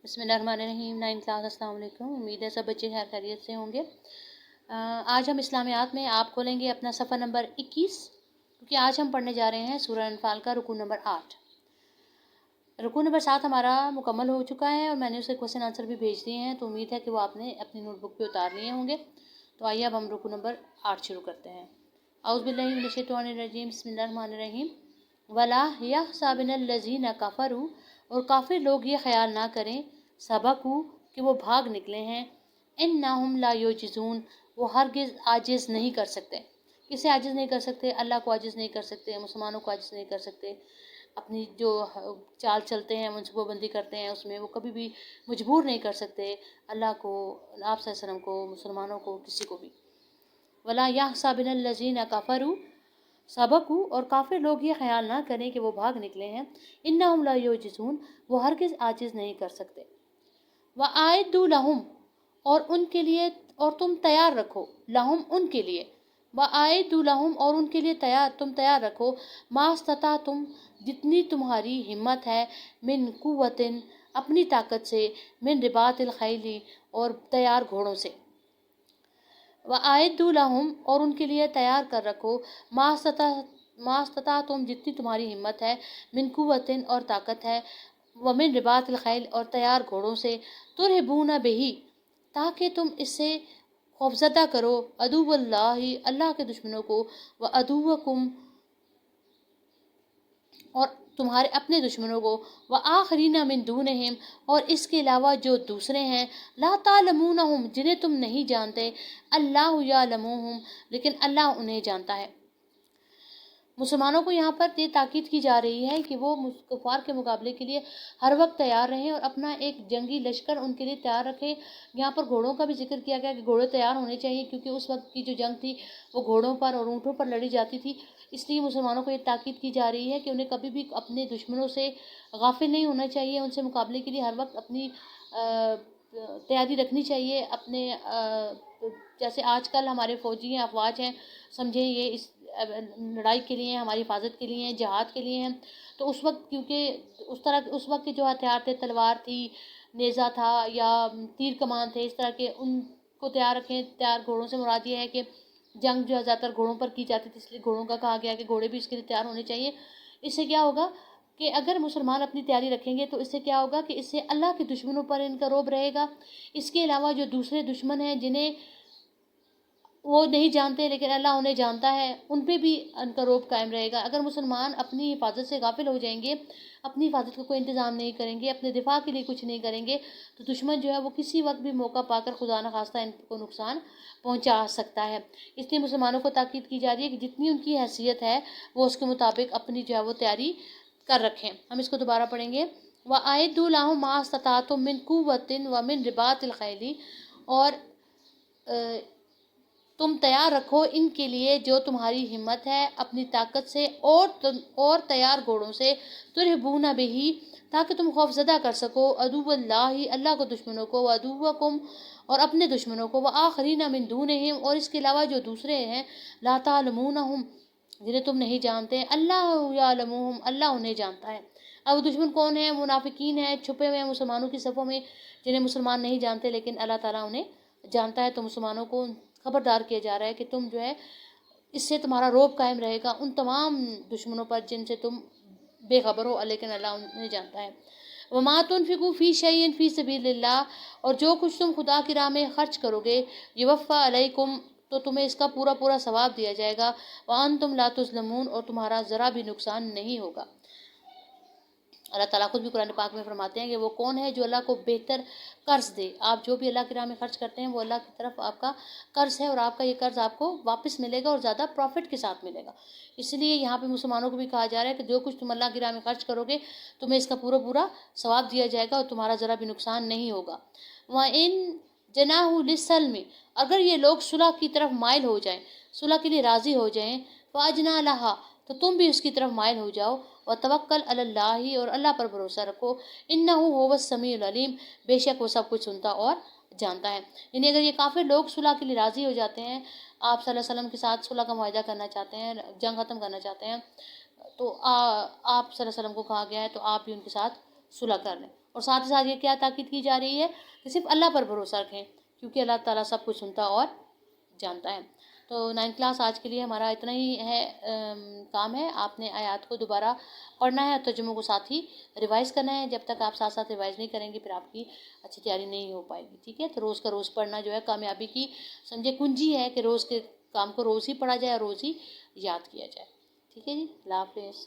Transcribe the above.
بسم اللہ الرحمن الرحیم۔ 9 کلاس، السلام علیکم۔ امید ہے سب بچے خیر خیریت سے ہوں گے۔ آج ہم اسلامیات میں آپ کھولیں گے اپنا صفحہ نمبر 21، کیونکہ آج ہم پڑھنے جا رہے ہیں سورہ انفال کا رکوع نمبر 8۔ رکوع نمبر 7 ہمارا مکمل ہو چکا ہے اور میں نے اسے کوسچن آنسر بھی بھیج دیے ہیں، تو امید ہے کہ وہ آپ نے اپنی نوٹ بک پہ اتار لیے ہوں گے۔ تو آئیے اب ہم رکوع نمبر 8 شروع کرتے ہیں۔ اعوذ باللہ من الشیطان الرجیم، بسم اللہ الرحمن الرحیم۔ وَلَا يَحْسَبَنَّ الَّذِينَ كَفَرُوا، اور کافر لوگ یہ خیال نہ کریں، سبقوا کہ وہ بھاگ نکلے ہیں، انہم لا یعجزون، وہ ہرگز عاجز نہیں کر سکتے۔ کسے عاجز نہیں کر سکتے؟ اللہ کو عاجز نہیں کر سکتے، مسلمانوں کو عاجز نہیں کر سکتے۔ اپنی جو چال چلتے ہیں، منصوبہ بندی کرتے ہیں، اس میں وہ کبھی بھی مجبور نہیں کر سکتے اللہ کو، آپ صلی اللہ علیہ وسلم کو، مسلمانوں کو، کسی کو بھی۔ وَلَا يَحْسَبَنَّ الَّذِينَ كَفَرُوا سبقوا، اور کافر لوگ یہ خیال نہ کریں کہ وہ بھاگ نکلے ہیں، انہم لا یعجزون، وہ ہرگز عاجز نہیں کر سکتے۔ وَأَعِدُّوا لَهُمْ، اور ان کے لیے، اور تم تیار رکھو، لہم ان کے لیے، وَأَعِدُّوا لَهُمْ، اور ان کے لیے تم تیار رکھو، مَا اسْتَطَعْتُمْ، جتنی تمہاری ہمت ہے، من قوتٍ، اپنی طاقت سے، من رباط الخیل، اور تیار گھوڑوں سے۔ وَأَعِدُّوا لَهُمْ، اور ان کے لیے تیار کر رکھو، مَا اسْتَطَعْتُمْ، جتنی تمہاری ہمت ہے، من قوتٍ، اور طاقت ہے، ومن رباط الخیل، اور تیار گھوڑوں سے، ترہبون بہ، تاکہ تم اس سے خوفزدہ کرو، عدو اللہ، اللہ کے دشمنوں کو، وعدوکم، اور تمہارے اپنے دشمنوں کو، وآخرین من دونہم، اور اس کے علاوہ جو دوسرے ہیں، لا تعلمونہم، جنہیں تم نہیں جانتے، اللہ یعلمہم، لیکن اللہ انہیں جانتا ہے۔ مسلمانوں کو یہاں پر یہ تاکید کی جا رہی ہے کہ وہ کفار کے مقابلے کے لیے ہر وقت تیار رہیں اور اپنا ایک جنگی لشکر ان کے لیے تیار رکھیں۔ یہاں پر گھوڑوں کا بھی ذکر کیا گیا کہ گھوڑے تیار ہونے چاہیے، کیونکہ اس وقت کی جو جنگ تھی وہ گھوڑوں پر اور اونٹوں پر لڑی جاتی تھی۔ اس لیے مسلمانوں کو یہ تاکید کی جا رہی ہے کہ انہیں کبھی بھی اپنے دشمنوں سے غافل نہیں ہونا چاہیے، ان سے مقابلے کے لیے ہر وقت اپنی تیاری رکھنی چاہیے۔ اپنے جیسے آج کل ہمارے فوجی ہیں، افواج ہیں، سمجھیں یہ اس لڑائی کے لیے ہیں، ہماری حفاظت کے لیے ہیں، جہاد کے لیے ہیں، تو اس وقت کیونکہ اس وقت کے جو ہتھیار تھے، تلوار تھی، نیزہ تھا، یا تیر کمان تھے، اس طرح کے، ان کو تیار رکھیں۔ تیار گھوڑوں سے مراد یہ ہے کہ جنگ جو ہے زیادہ تر گھوڑوں پر کی جاتی تھی، اس لیے گھوڑوں کا کہا گیا کہ گھوڑے بھی اس کے لیے تیار ہونے چاہیے۔ اس سے کیا ہوگا کہ اگر مسلمان اپنی تیاری رکھیں گے تو اس سے کیا ہوگا کہ اس سے اللہ کے دشمنوں پر ان کا رعب رہے گا۔ اس کے علاوہ جو دوسرے دشمن ہیں جنہیں وہ نہیں جانتے لیکن اللہ انہیں جانتا ہے، ان پہ بھی ان کا رعب قائم رہے گا۔ اگر مسلمان اپنی حفاظت سے غافل ہو جائیں گے، اپنی حفاظت کا کوئی انتظام نہیں کریں گے، اپنے دفاع کے لیے کچھ نہیں کریں گے، تو دشمن جو ہے وہ کسی وقت بھی موقع پا کر خدا نخواستہ ان کو نقصان پہنچا سکتا ہے۔ اس لیے مسلمانوں کو تاکید کی جا رہی ہے کہ جتنی ان کی حیثیت ہے وہ اس کے مطابق اپنی جو ہے وہ تیاری کر رکھیں۔ ہم اس کو دوبارہ پڑھیں گے۔ وَأَعِدُّوا لَهُم مَا اسْتَطَعْتُم مِّن قُوَّةٍ وَمِن رِبَاطِ الْخَيْلِ، اور تم تیار رکھو ان کے لیے جو تمہاری ہمت ہے اپنی طاقت سے، اور تیار گھوڑوں سے، ترہبون بہ، تاکہ تم خوف زدہ کر سکو، عدو اللہ، اللہ کو دشمنوں کو، وعدوکم، اور اپنے دشمنوں کو، وآخرین من دونہم، اور اس کے علاوہ جو دوسرے ہیں، لا تعلمونہم، جنہیں تم نہیں جانتے، اللہ یعلمہم، اللہ انہیں جانتا ہے۔ اب دشمن کون ہیں؟ منافقین ہیں، چھپے ہوئے ہیں مسلمانوں کی صفوں میں، جنہیں مسلمان نہیں جانتے لیکن اللہ تعالیٰ انہیں جانتا ہے۔ تو مسلمانوں کو خبردار کیا جا رہا ہے کہ تم جو ہے اس سے تمہارا رعب قائم رہے گا ان تمام دشمنوں پر جن سے تم بے خبر ہو، لیکن اللہ انہیں جانتا ہے۔ وَمَا تُنْفِقُوا فِي شَيْءٍ فِي سَبِيلِ اللَّهِ، اور جو کچھ تم خدا کی راہ میں خرچ کرو گے، يُوَفَّى عَلَيْكُمْ، تو تمہیں اس کا پورا پورا ثواب دیا جائے گا، وَأَنْتُمْ لَا تُظْلَمُونَ، اور تمہارا ذرا بھی نقصان نہیں ہوگا۔ اللہ تعالیٰ خود بھی قرآن پاک میں فرماتے ہیں کہ وہ کون ہے جو اللہ کو بہتر قرض دے۔ آپ جو بھی اللہ کی راہ میں خرچ کرتے ہیں وہ اللہ کی طرف آپ کا قرض ہے، اور آپ کا یہ قرض آپ کو واپس ملے گا اور زیادہ پروفٹ کے ساتھ ملے گا۔ اس لیے یہاں پہ مسلمانوں کو بھی کہا جا رہا ہے کہ جو کچھ تم اللہ کی راہ میں خرچ کرو گے تمہیں اس کا پورا پورا ثواب دیا جائے گا اور تمہارا ذرا بھی نقصان نہیں ہوگا۔ وَإِن جَنَاحُوا لِلسَّلْمِ، اگر یہ لوگ صلح کی طرف مائل ہو جائیں، صلح کے لیے راضی ہو جائیں، فَأَجْنَحْ لَهَا، تو تم بھی اس کی طرف مائل ہو جاؤ، وَتَوَكَّلْ عَلَى اللَّهِ، اور اللہ پر بھروسہ رکھو، إِنَّهُ هُوَ السَّمِيعُ الْعَلِيمُ، بے شک وہ سب کچھ سنتا اور جانتا ہے۔ یعنی اگر یہ کافر لوگ صلح کے لیے راضی ہو جاتے ہیں، آپ صلی اللہ علیہ وسلم کے ساتھ صلح کا معاہدہ کرنا چاہتے ہیں، جنگ ختم کرنا چاہتے ہیں، تو آپ صلی اللہ علیہ وسلم کو کہا گیا ہے تو آپ بھی ان کے ساتھ صلح کر لیں. اور ساتھ ہی ساتھ یہ کیا تاکید کی جا رہی ہے کہ صرف اللہ پر بھروسہ رکھیں، کیونکہ اللہ تعالیٰ سب کچھ سنتا اور جانتا ہے. تو 9 کلاس آج کے لیے ہمارا اتنا ہی ہے. کام ہے آپ نے آیات کو دوبارہ پڑھنا ہے اور ترجموں کو ساتھ ہی ریوائز کرنا ہے. جب تک آپ ساتھ ساتھ ریوائز نہیں کریں گے پھر آپ کی اچھی تیاری نہیں ہو پائے گی. ٹھیک ہے، تو روز کا روز پڑھنا جو ہے کامیابی کی سمجھے کنجی ہے کہ روز کے کام کو روز ہی پڑھا جائے اور روز ہی یاد کیا جائے. ٹھیک ہے جی، اللہ حافظ.